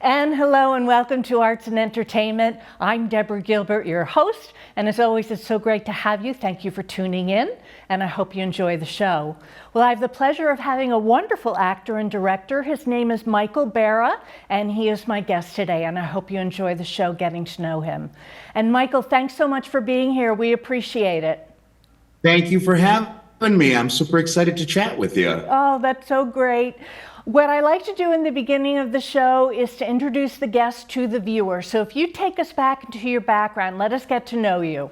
And hello and welcome to Arts and Entertainment. I'm Deborah Gilbert, your host, and as always, it's so great to have you. Thank you for tuning in, and I hope you enjoy the show. Well, I have the pleasure of having a wonderful actor and director. His name is Michael Barra, and he is my guest today, and I hope you enjoy the show getting to know him. And Michael, thanks so much for being here. We appreciate it. Thank you for having me. I'm super excited to chat with you. Oh, that's so great. What I like to do in the beginning of the show is to introduce the guest to the viewer. So if you take us back into your background, let us get to know you.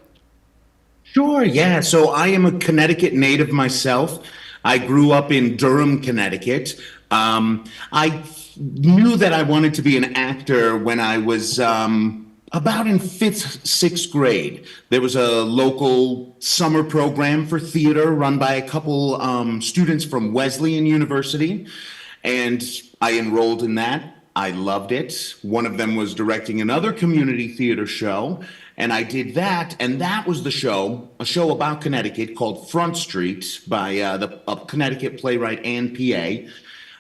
Sure, yeah. So I am a Connecticut native myself. I grew up in Durham, Connecticut. I knew that I wanted to be an actor when I was about in fifth, sixth grade. There was a local summer program for theater run by a couple students from Wesleyan University. And I enrolled in that. I loved it. One of them was directing another community theater show, and I did that. And that was the show, a show about Connecticut called Front Street by a Connecticut playwright, Ann P.A.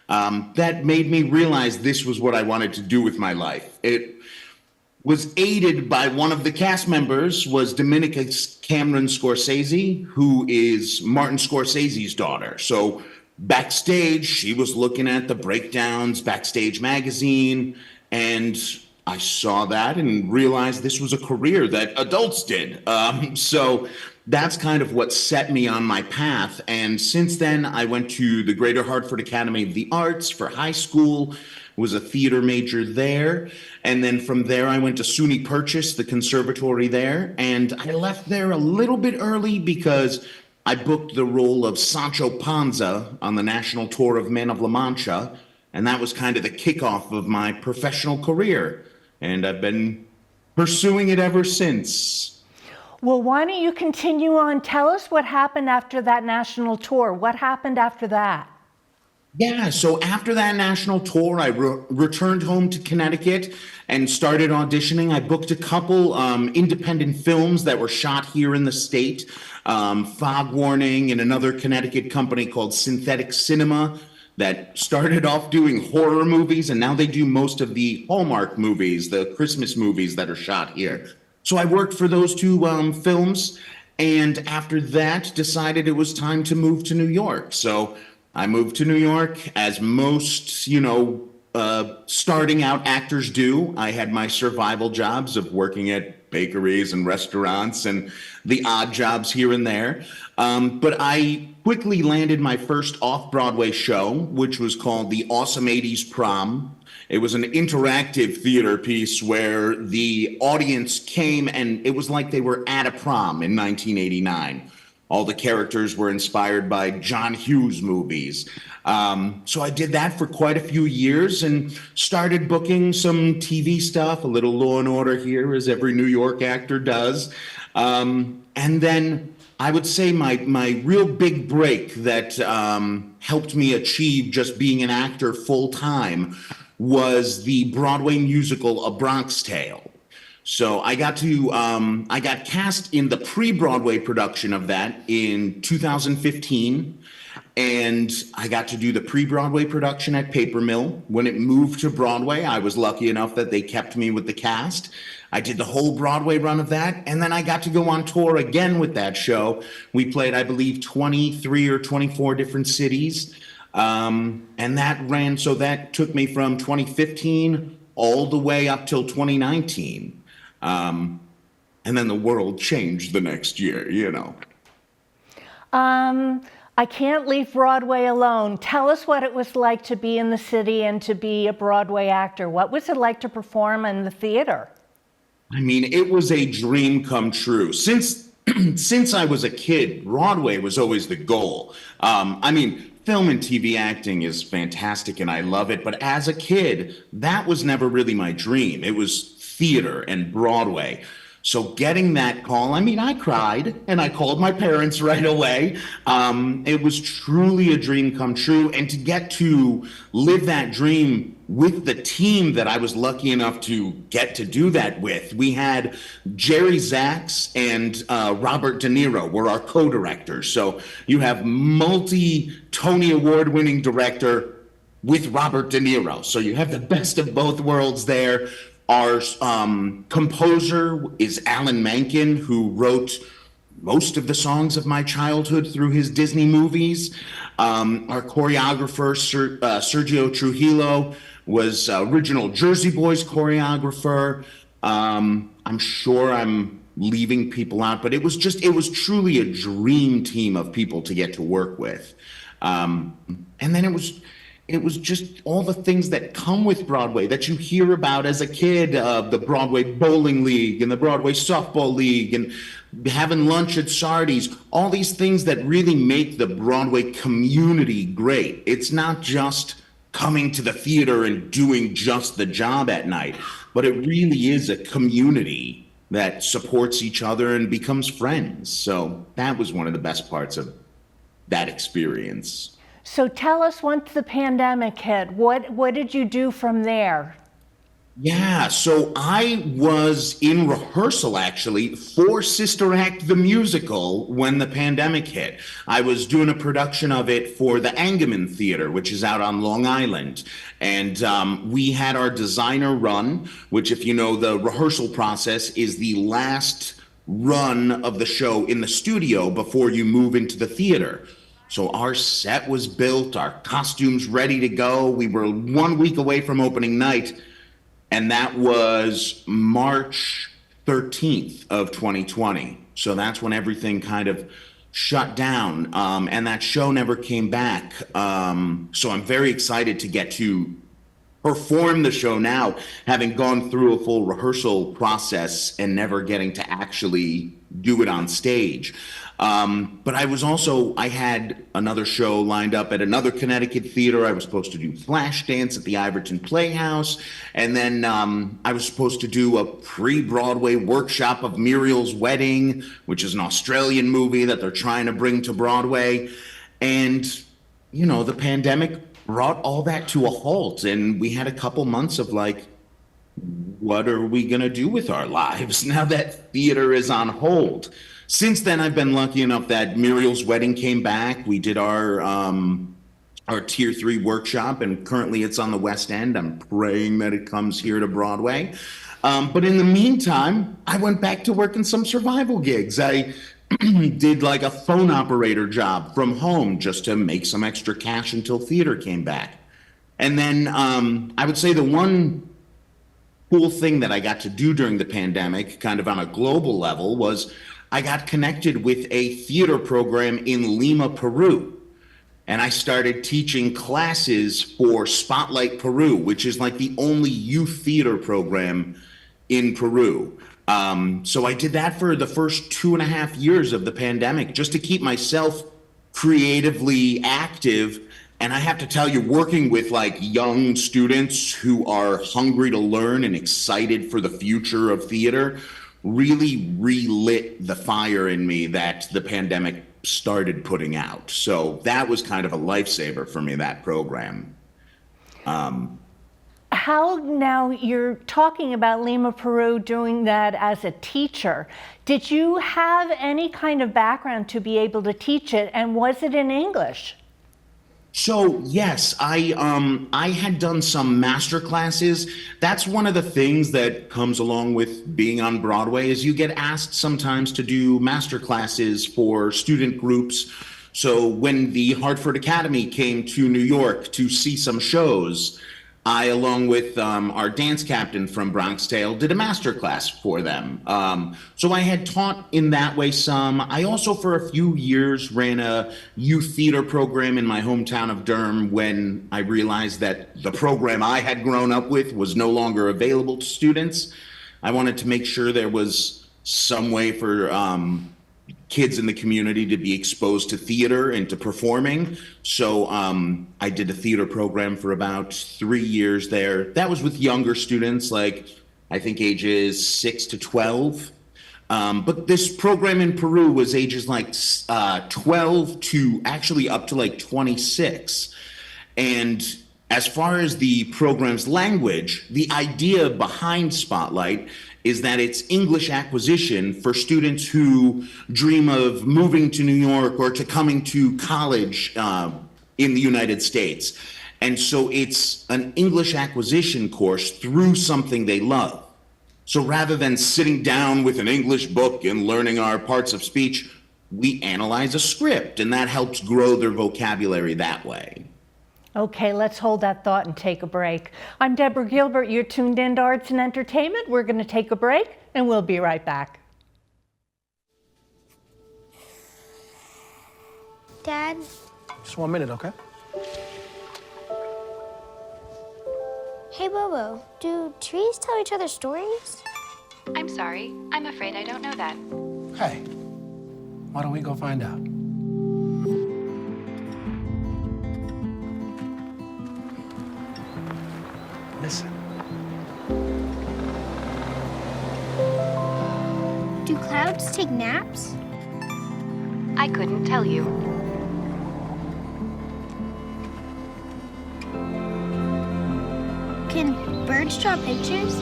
That made me realize this was what I wanted to do with my life. It was aided by one of the cast members, was Dominica Cameron Scorsese, who is Martin Scorsese's daughter. So backstage, she was looking at the breakdowns, Backstage magazine, and I saw that and realized this was a career that adults did. So that's kind of what set me on my path. And since then, I went to the Greater Hartford Academy of the Arts for high school, was a theater major there. And then from there, I went to SUNY Purchase, the conservatory there. And I left there a little bit early because I booked the role of Sancho Panza on the national tour of Man of La Mancha, and that was kind of the kickoff of my professional career, and I've been pursuing it ever since. Well, why don't you continue on? Tell us what happened after that national tour. What happened after that? Yeah, so after that national tour, I returned home to Connecticut and started auditioning. I booked a couple independent films that were shot here in the state. Fog Warning and another Connecticut company called Synthetic Cinema that started off doing horror movies, and now they do most of the Hallmark movies, the Christmas movies that are shot here. So I worked for those two films, and after that decided it was time to move to New York. So I moved to New York, as most, starting out actors do. I had my survival jobs of working at bakeries and restaurants and the odd jobs here and there. But I quickly landed my first off-Broadway show, which was called The Awesome 80s Prom. It was an interactive theater piece where the audience came and it was like they were at a prom in 1989. All the characters were inspired by John Hughes movies. So I did that for quite a few years and started booking some TV stuff, a little Law and Order here, as every New York actor does. And then I would say my real big break that helped me achieve just being an actor full time was the Broadway musical A Bronx Tale. So I got cast in the pre-Broadway production of that in 2015, and I got to do the pre-Broadway production at Paper Mill. When it moved to Broadway, I was lucky enough that they kept me with the cast. I did the whole Broadway run of that, and then I got to go on tour again with that show. We played, I believe, 23 or 24 different cities, and so that took me from 2015 all the way up till 2019. And then the world changed the next year, I can't leave Broadway alone. Tell us what it was like to be in the city and to be a Broadway actor. What was it like to perform in the theater? I mean, it was a dream come true. Since I was a kid, Broadway was always the goal. Film and TV acting is fantastic and I love it, but as a kid, that was never really my dream. It was theater and Broadway. So getting that call, I cried and I called my parents right away. It was truly a dream come true. And to get to live that dream with the team that I was lucky enough to get to do that with, we had Jerry Zaks and Robert De Niro were our co-directors. So you have multi-Tony Award winning director with Robert De Niro. So you have the best of both worlds there. Our composer is Alan Menken, who wrote most of the songs of my childhood through his Disney movies. Our choreographer, Sergio Trujillo, was original Jersey Boys choreographer. I'm sure I'm leaving people out, but it was truly a dream team of people to get to work with. And then it was just all the things that come with Broadway that you hear about as a kid, the Broadway Bowling League and the Broadway Softball League and having lunch at Sardi's, all these things that really make the Broadway community great. It's not just coming to the theater and doing just the job at night, but it really is a community that supports each other and becomes friends. So that was one of the best parts of that experience. So tell us, once the pandemic hit, what did you do from there? Yeah, so I was in rehearsal actually for Sister Act the musical when the pandemic hit. I was doing a production of it for the Angerman Theater, which is out on Long Island. And we had our designer run, which, if you know, the rehearsal process is the last run of the show in the studio before you move into the theater. So our set was built, our costumes ready to go. We were 1 week away from opening night, and that was March 13th of 2020. So that's when everything kind of shut down, and that show never came back. So I'm very excited to get to perform the show now, having gone through a full rehearsal process and never getting to actually do it on stage. But I had another show lined up at another Connecticut theater. I was supposed to do Flashdance at the Iverton Playhouse. And then I was supposed to do a pre-Broadway workshop of Muriel's Wedding, which is an Australian movie that they're trying to bring to Broadway. And, you know, the pandemic brought all that to a halt. And we had a couple months of like, what are we going to do with our lives now that theater is on hold? Since then, I've been lucky enough that Muriel's Wedding came back. We did our Tier 3 workshop, and currently it's on the West End. I'm praying that it comes here to Broadway. But in the meantime, I went back to working some survival gigs. I did like a phone operator job from home just to make some extra cash until theater came back. And then I would say the one cool thing that I got to do during the pandemic, kind of on a global level, was I got connected with a theater program in Lima, Peru. And I started teaching classes for Spotlight Peru, which is like the only youth theater program in Peru. So I did that for the first 2.5 years of the pandemic, just to keep myself creatively active. And I have to tell you, working with like young students who are hungry to learn and excited for the future of theater really relit the fire in me that the pandemic started putting out. So that was kind of a lifesaver for me, that program. How now you're talking about Lima, Peru, doing that as a teacher. Did you have any kind of background to be able to teach it, and was it in English? So yes, I had done some master classes. That's one of the things that comes along with being on Broadway, is you get asked sometimes to do master classes for student groups. So when the Hartford Academy came to New York to see some shows, I, along with our dance captain from Bronx Tale, did a master class for them. So I had taught in that way some. I also, for a few years, ran a youth theater program in my hometown of Durham when I realized that the program I had grown up with was no longer available to students. I wanted to make sure there was some way for kids in the community to be exposed to theater and to performing. So I did a theater program for about 3 years there. That was with younger students, like I think ages 6 to 12. But this program in Peru was ages like 12 to actually up to like 26. And as far as the program's language, the idea behind Spotlight is that it's English acquisition for students who dream of moving to New York or to coming to college in the United States. And so it's an English acquisition course through something they love. So rather than sitting down with an English book and learning our parts of speech, we analyze a script, and that helps grow their vocabulary that way. Okay, let's hold that thought and take a break. I'm Deborah Gilbert. You're tuned in to Arts and Entertainment. We're going to take a break, and we'll be right back. Dad? Just 1 minute, okay? Hey, Bobo, do trees tell each other stories? I'm sorry. I'm afraid I don't know that. Hey, why don't we go find out? Listen. Do clouds take naps? I couldn't tell you. Can birds draw pictures?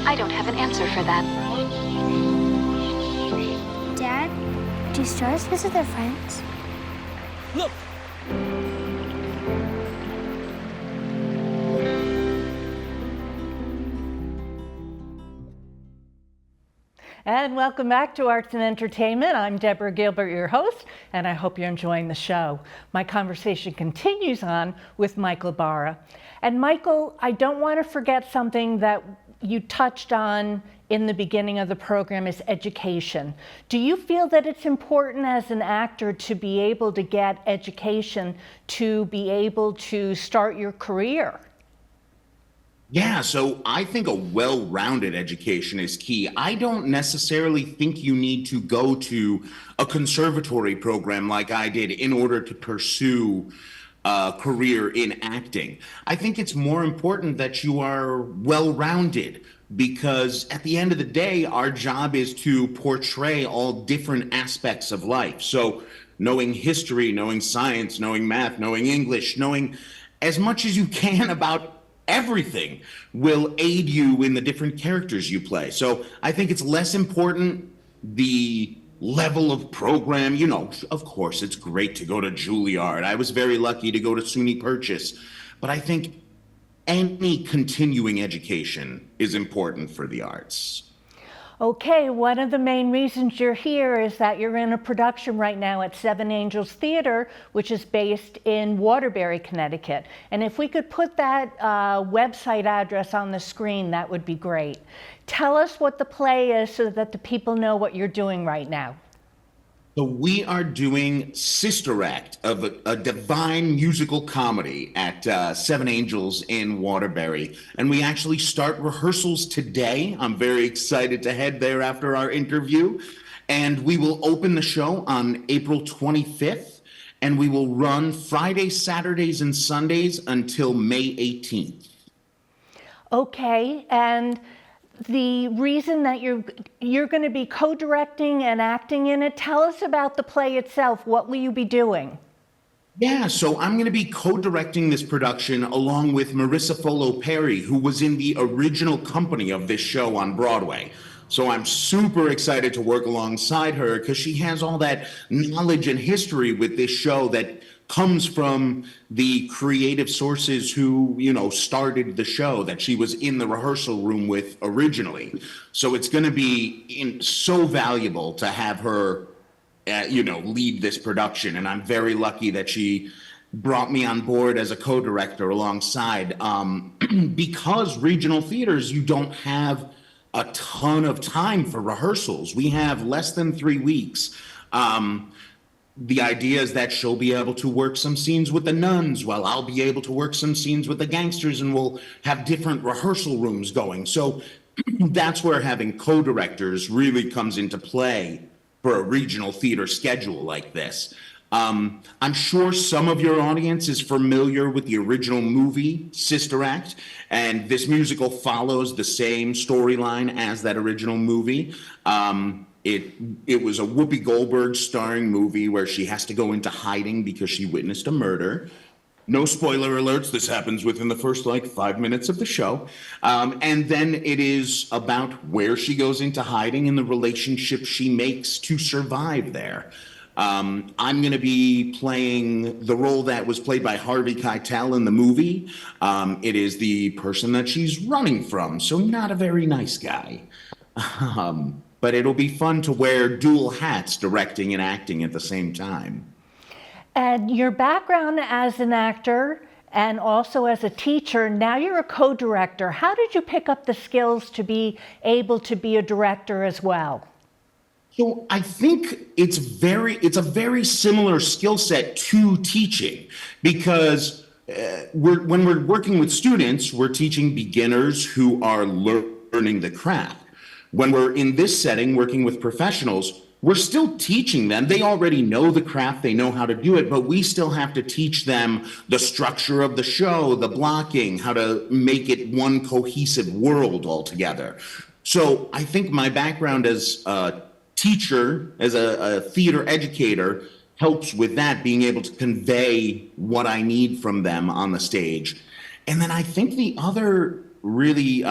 I don't have an answer for that. Dad, do stars visit their friends? Look! And welcome back to Arts and Entertainment. I'm Deborah Gilbert, your host, and I hope you're enjoying the show. My conversation continues on with Michael Barra. And Michael, I don't want to forget something that you touched on in the beginning of the program is education. Do you feel that it's important as an actor to be able to get education to be able to start your career? Yeah, so I think a well-rounded education is key. I don't necessarily think you need to go to a conservatory program like I did in order to pursue a career in acting. I think it's more important that you are well-rounded, because at the end of the day, our job is to portray all different aspects of life. So knowing history, knowing science, knowing math, knowing English, knowing as much as you can about everything will aid you in the different characters you play. So I think it's less important the level of program. You know, of course, it's great to go to Juilliard. I was very lucky to go to SUNY Purchase. But I think any continuing education is important for the arts. Okay, one of the main reasons you're here is that you're in a production right now at Seven Angels Theater, which is based in Waterbury, Connecticut. And if we could put that website address on the screen, that would be great. Tell us what the play is so that the people know what you're doing right now. So we are doing Sister Act of a divine musical comedy at Seven Angels in Waterbury. And we actually start rehearsals today. I'm very excited to head there after our interview. And we will open the show on April 25th. And we will run Fridays, Saturdays, and Sundays until May 18th. Okay, and the reason that you're going to be co-directing and acting in it, tell us about the play itself. What will you be doing? Yeah, so I'm going to be co-directing this production along with Marissa Folo Perry, who was in the original company of this show on Broadway. So I'm super excited to work alongside her because she has all that knowledge and history with this show that comes from the creative sources who, you know, started the show that she was in the rehearsal room with originally. So it's going to be so valuable to have her, lead this production. And I'm very lucky that she brought me on board as a co-director alongside, because regional theaters, you don't have a ton of time for rehearsals. We have less than 3 weeks. The idea is that she'll be able to work some scenes with the nuns while I'll be able to work some scenes with the gangsters, and we'll have different rehearsal rooms going. So that's where having co-directors really comes into play for a regional theater schedule like this. I'm sure some of your audience is familiar with the original movie, Sister Act, and this musical follows the same storyline as that original movie. It was a Whoopi Goldberg starring movie where she has to go into hiding because she witnessed a murder. No spoiler alerts, this happens within the first 5 minutes of the show. And then it is about where she goes into hiding and the relationship she makes to survive there. I'm going to be playing the role that was played by Harvey Keitel in the movie. It is the person that she's running from, so not a very nice guy. But it'll be fun to wear dual hats, directing and acting at the same time. And your background as an actor and also as a teacher, now you're a co-director. How did you pick up the skills to be able to be a director as well? So I think it's a very similar skill set to teaching, because when we're working with students, we're teaching beginners who are learning the craft. When we're in this setting working with professionals, we're still teaching them. They already know the craft, they know how to do it, but we still have to teach them the structure of the show, the blocking, how to make it one cohesive world altogether. So I think my background as a teacher, as a theater educator, helps with that, being able to convey what I need from them on the stage. And then I think the other really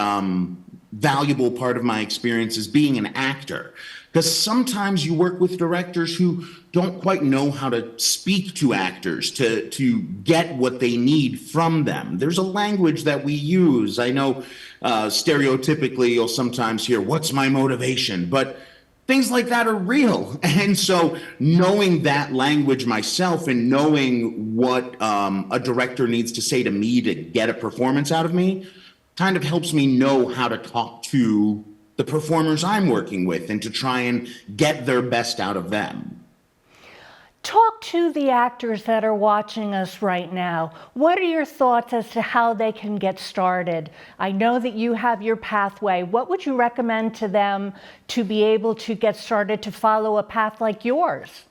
valuable part of my experience is being an actor, because sometimes you work with directors who don't quite know how to speak to actors to get what they need from them. There's a language that we use. I know stereotypically you'll sometimes hear, "What's my motivation?" But things like that are real. And so knowing that language myself and knowing what a director needs to say to me to get a performance out of me kind of helps me know how to talk to the performers I'm working with and to try and get their best out of them. Talk to the actors that are watching us right now. What are your thoughts as to how they can get started? I know that you have your pathway. What would you recommend to them to be able to get started to follow a path like yours?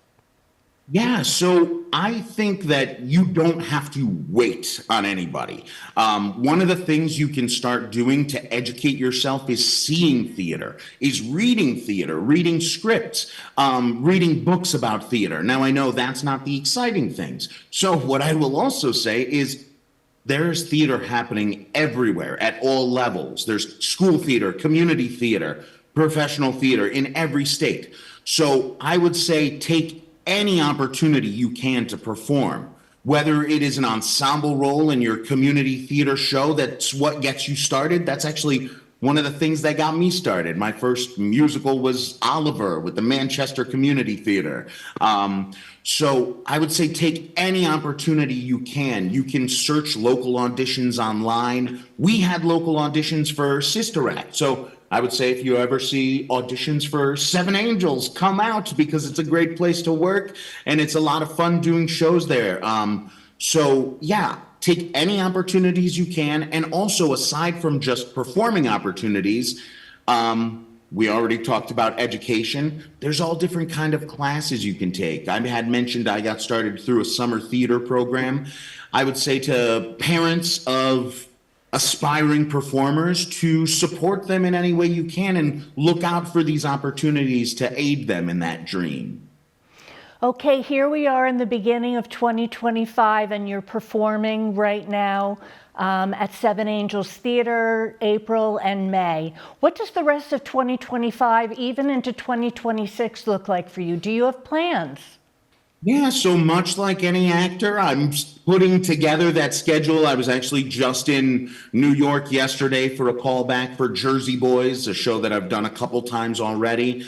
Yeah, so I think that you don't have to wait on anybody. One of the things you can start doing to educate yourself is seeing theater, is reading theater, reading scripts, reading books about theater. Now, I know that's not the exciting things. So what I will also say is there's theater happening everywhere at all levels. There's school theater, community theater, professional theater in every state. So I would say take any opportunity you can to perform, whether it is an ensemble role in your community theater show. That's what gets you started. That's actually one of the things that got me started. My first musical was Oliver with the Manchester Community Theater. So I would say take any opportunity you can. You can search local auditions online. We had local auditions for Sister Act. So I would say if you ever see auditions for Seven Angels, come out, because it's a great place to work and it's a lot of fun doing shows there. So yeah, take any opportunities you can. And also, aside from just performing opportunities, we already talked about education. There's all different kind of classes you can take. I had mentioned I got started through a summer theater program. I would say to parents of aspiring performers to support them in any way you can and look out for these opportunities to aid them in that dream. Okay, here we are in the beginning of 2025 and you're performing right now at Seven Angels Theater, April and May. What does the rest of 2025, even into 2026, look like for you? Do you have plans? Yeah, so much like any actor, I'm putting together that schedule. I was actually just in New York yesterday for a callback for Jersey Boys, a show that I've done a couple times already.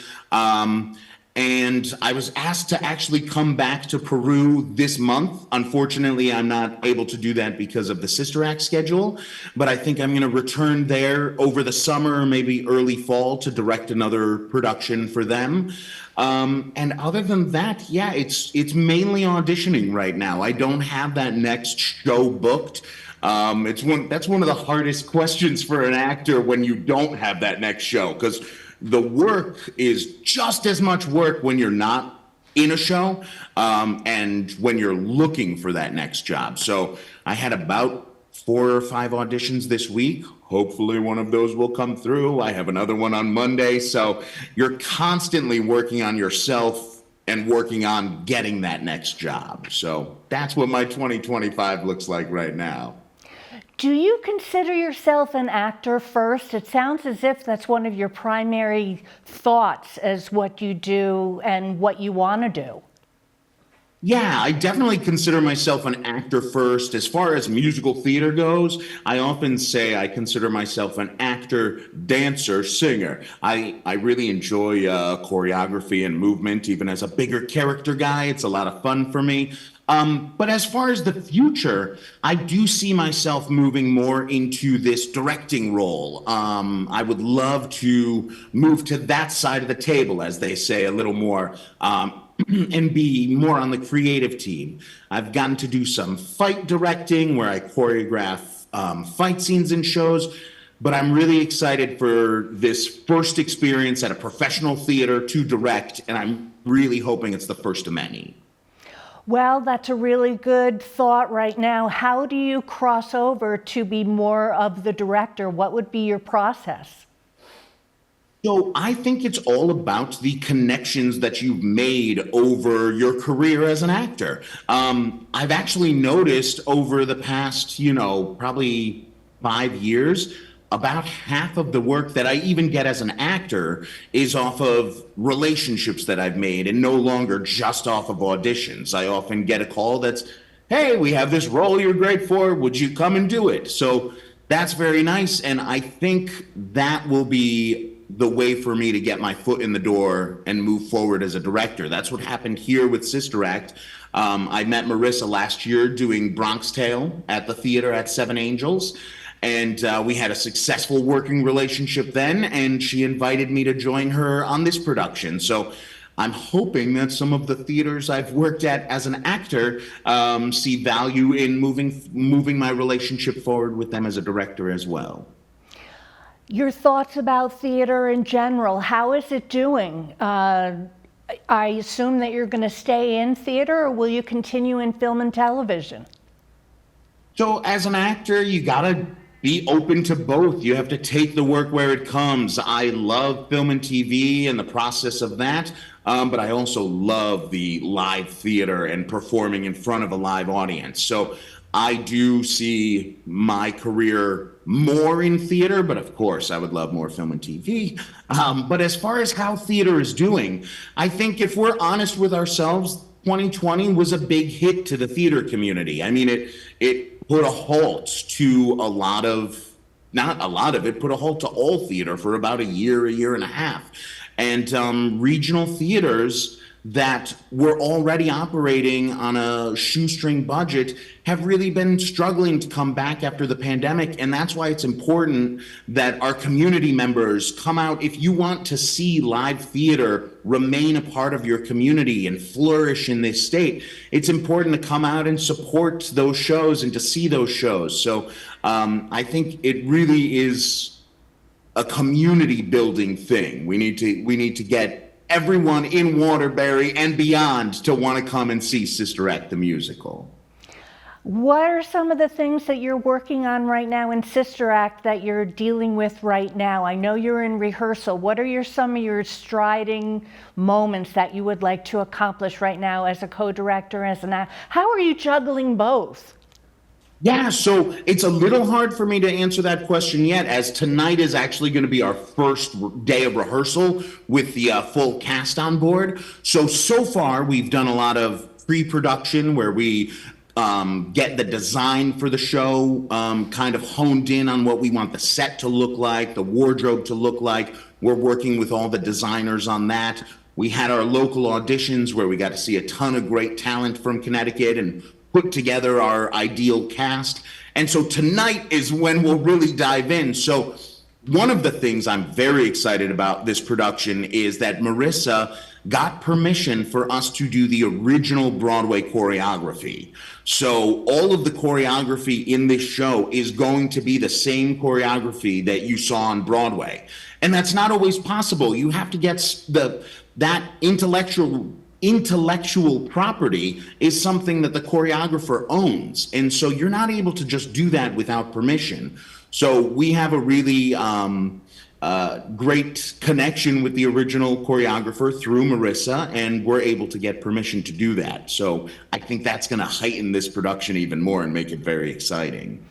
And I was asked to actually come back to Peru this month. Unfortunately, I'm not able to do that because of the Sister Act schedule, but I think I'm going to return there over the summer, maybe early fall, to direct another production for them. And other than that, yeah, it's mainly auditioning right now. I don't have that next show booked. That's one of the hardest questions for an actor when you don't have that next show, because the work is just as much work when you're not in a show and when you're looking for that next job. So I had about 4 or 5 auditions this week. Hopefully one of those will come through. I have another one on Monday. So you're constantly working on yourself and working on getting that next job. So that's what my 2025 looks like right now. Do you consider yourself an actor first? It sounds as if that's one of your primary thoughts as what you do and what you want to do. Yeah, I definitely consider myself an actor first. As far as musical theater goes, I often say I consider myself an actor, dancer, singer. I really enjoy choreography and movement, even as a bigger character guy. It's a lot of fun for me. But as far as the future, I do see myself moving more into this directing role. I would love to move to that side of the table, as they say, a little more. And be more on the creative team. I've gotten to do some fight directing where I choreograph fight scenes in shows, but I'm really excited for this first experience at a professional theater to direct, and I'm really hoping it's the first of many. Well, that's a really good thought right now. How do you cross over to be more of the director? What would be your process? So I think it's all about the connections that you've made over your career as an actor. I've actually noticed over the past, probably 5 years, about half of the work that I even get as an actor is off of relationships that I've made and no longer just off of auditions. I often get a call that's, hey, we have this role you're great for. Would you come and do it? So that's very nice. And I think that will be the way for me to get my foot in the door and move forward as a director. That's what happened here with Sister Act. I met Marissa last year doing Bronx Tale at the theater at Seven Angels. And we had a successful working relationship then, and she invited me to join her on this production. So I'm hoping that some of the theaters I've worked at as an actor see value in moving my relationship forward with them as a director as well. Your thoughts about theater in general, how is it doing? I assume that you're going to stay in theater, or will you continue in film and television? So as an actor, you gotta be open to both. You have to take the work where it comes. I love film and TV and the process of that, but I also love the live theater and performing in front of a live audience. So I do see my career more in theater, but of course I would love more film and TV. But as far as how theater is doing, I think if we're honest with ourselves, 2020 was a big hit to the theater community. I mean, it put a halt to put a halt to all theater for about a year and a half. And regional theaters that were already operating on a shoestring budget have really been struggling to come back after the pandemic. And that's why it's important that our community members come out. If you want to see live theater remain a part of your community and flourish in this state, it's important to come out and support those shows and to see those shows. So I think it really is a community building thing. We need to get everyone in Waterbury and beyond to want to come and see Sister Act the musical. What are some of the things that you're working on right now in Sister Act that you're dealing with right now? I know you're in rehearsal. What are some of your striding moments that you would like to accomplish right now as a co-director, as an actor? How are you juggling both? Yeah, so it's a little hard for me to answer that question yet, as tonight is actually going to be our first day of rehearsal with the full cast on board. So far, we've done a lot of pre-production where we get the design for the show kind of honed in on what we want the set to look like, the wardrobe to look like. We're working with all the designers on that. We had our local auditions where we got to see a ton of great talent from Connecticut and put together our ideal cast. And so tonight is when we'll really dive in. So one of the things I'm very excited about this production is that Marissa got permission for us to do the original Broadway choreography. So all of the choreography in this show is going to be the same choreography that you saw on Broadway. And that's not always possible. You have to get that intellectual property is something that the choreographer owns. And so you're not able to just do that without permission. So we have a really great connection with the original choreographer through Marissa, and we're able to get permission to do that. So I think that's going to heighten this production even more and make it very exciting.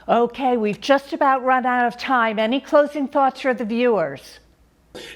Okay, we've just about run out of time. Any closing thoughts for the viewers?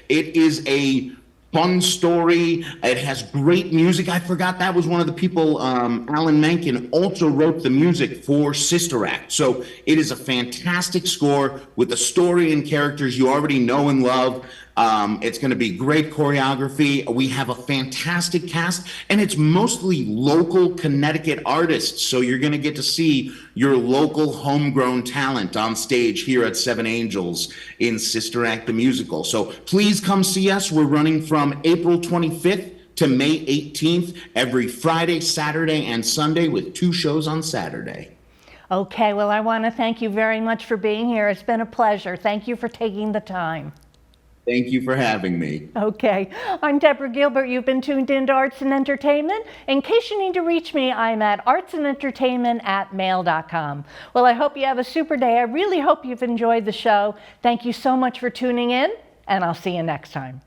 It is a fun story. It has great music. I forgot that was one of the people, Alan Menken, also wrote the music for Sister Act. So it is a fantastic score with the story and characters you already know and love. It's going to be great choreography. We have a fantastic cast, and it's mostly local Connecticut artists. So you're going to get to see your local homegrown talent on stage here at Seven Angels in Sister Act the Musical. So please come see us. We're running from April 25th to May 18th every Friday, Saturday, and Sunday with 2 shows on Saturday. Okay, well, I want to thank you very much for being here. It's been a pleasure. Thank you for taking the time. Thank you for having me. Okay, I'm Deborah Gilbert. You've been tuned into Arts and Entertainment. In case you need to reach me, I'm at artsandentertainment@mail.com. Well, I hope you have a super day. I really hope you've enjoyed the show. Thank you so much for tuning in, and I'll see you next time.